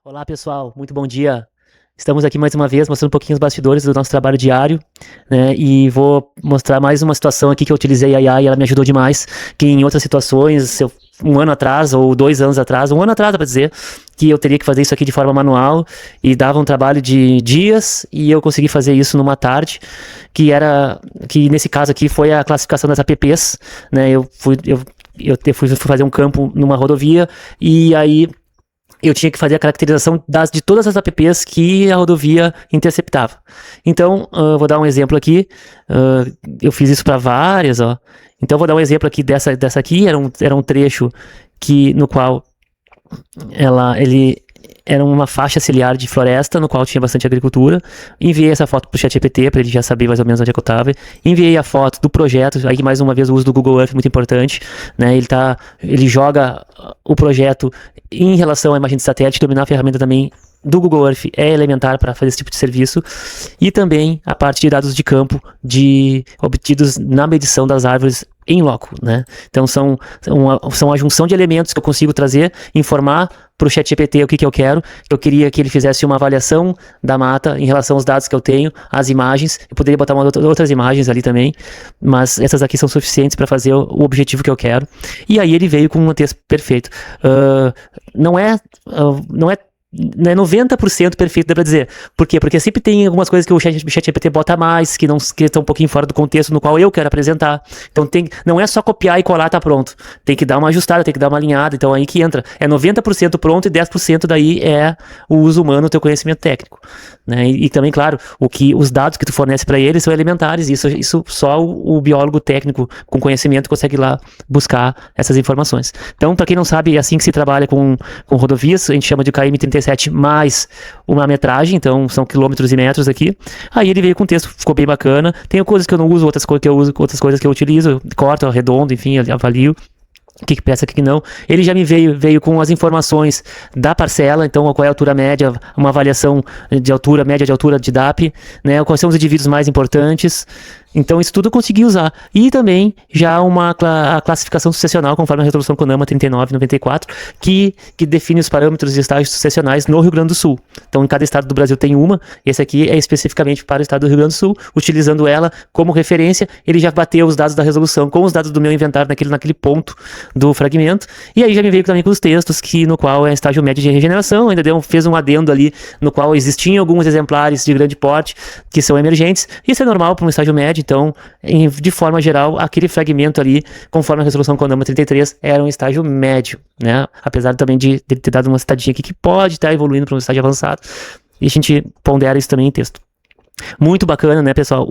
Olá pessoal, muito bom dia. Estamos aqui mais uma vez mostrando um pouquinho os bastidores do nosso trabalho diário, né? E vou mostrar mais uma situação aqui que eu utilizei a IA e ela me ajudou demais, que em outras situações, se eu, um ano atrás ou 2 anos atrás, um ano atrás, dá pra dizer, que eu teria que fazer isso aqui de forma manual e dava um trabalho de dias e eu consegui fazer isso numa tarde, que nesse caso aqui foi a classificação das apps, né? Eu fui fazer um campo numa rodovia e aí eu tinha que fazer a caracterização de todas as apps que a rodovia interceptava. Então, vou dar um exemplo aqui. Eu fiz isso para várias, ó. Então, vou dar um exemplo aqui dessa aqui. Era um trecho no qual ele era uma faixa ciliar de floresta, no qual tinha bastante agricultura. Enviei essa foto pro ChatGPT, para ele já saber mais ou menos onde é que eu estava. Enviei a foto do projeto, aí mais uma vez o uso do Google Earth é muito importante, né? Ele joga o projeto em relação à imagem de satélite, dominar a ferramenta também do Google Earth é elementar para fazer esse tipo de serviço, e também a parte de dados de campo obtidos na medição das árvores em loco, né? Então são a junção de elementos que eu consigo trazer, informar para o ChatGPT o que eu quero. Eu queria que ele fizesse uma avaliação da mata em relação aos dados que eu tenho, as imagens. Eu poderia botar outras imagens ali também, mas essas aqui são suficientes para fazer o objetivo que eu quero. E aí ele veio com um texto perfeito. Não é 90% perfeito, dá pra dizer. Por quê? Porque sempre tem algumas coisas que o ChatGPT bota a mais, que estão um pouquinho fora do contexto no qual eu quero apresentar. Então não é só copiar e colar, tá pronto. Tem que dar uma ajustada, tem que dar uma alinhada. Então aí que entra. É 90% pronto e 10% daí é o uso humano do teu conhecimento técnico, né? E também, claro, os dados que tu fornece para eles são elementares. Isso só o biólogo técnico com conhecimento consegue ir lá buscar essas informações. Então, para quem não sabe, é assim que se trabalha com rodovias. A gente chama de KM37 mais uma metragem, então são quilômetros e metros aqui. Aí ele veio com o texto, ficou bem bacana. Tem coisas que eu não uso, outras coisas que eu utilizo, corto, arredondo, enfim, avalio o que peça, o que não. Ele já me veio com as informações da parcela, então qual é a altura média, uma avaliação de altura, média de altura de DAP, né? Quais são os indivíduos mais importantes. Então isso tudo eu consegui usar. E também já a classificação sucessional, conforme a resolução CONAMA 3994, que define os parâmetros de estágios sucessionais no Rio Grande do Sul. Então em cada estado do Brasil tem uma, esse aqui é especificamente para o estado do Rio Grande do Sul. Utilizando ela como referência, ele já bateu os dados da resolução com os dados do meu inventário naquele ponto do fragmento. E aí já me veio também com os textos, no qual é estágio médio de regeneração, ainda fez um adendo ali, no qual existiam alguns exemplares de grande porte, que são emergentes. Isso é normal para um estágio médio. Então, de forma geral, aquele fragmento ali, conforme a resolução CONAMA 33, era um estágio médio, né? Apesar também de ter dado uma citadinha aqui que pode estar evoluindo para um estágio avançado. E a gente pondera isso também em texto. Muito bacana, né, pessoal?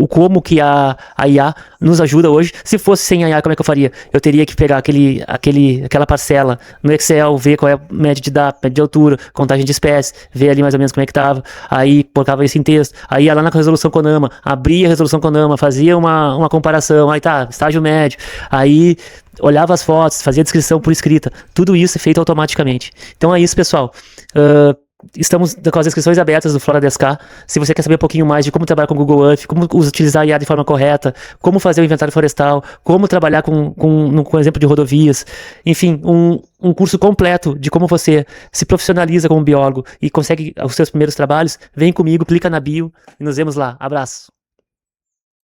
Como que a IA nos ajuda hoje. Se fosse sem a IA, como é que eu faria? Eu teria que pegar aquela parcela no Excel, ver qual é a média de DAP, média de altura, contagem de espécies, ver ali mais ou menos como é que tava. Aí colocava isso em texto. Aí ia lá na resolução CONAMA, abria a resolução CONAMA, fazia uma comparação. Aí tá, estágio médio. Aí olhava as fotos, fazia a descrição por escrita. Tudo isso é feito automaticamente. Então é isso, pessoal. Estamos com as inscrições abertas do Flora 10K. Se você quer saber um pouquinho mais de como trabalhar com o Google Earth, como utilizar a IA de forma correta, como fazer o inventário florestal, como trabalhar com exemplo de rodovias, enfim, um curso completo de como você se profissionaliza como biólogo e consegue os seus primeiros trabalhos, vem comigo, clica na bio e nos vemos lá. Abraço!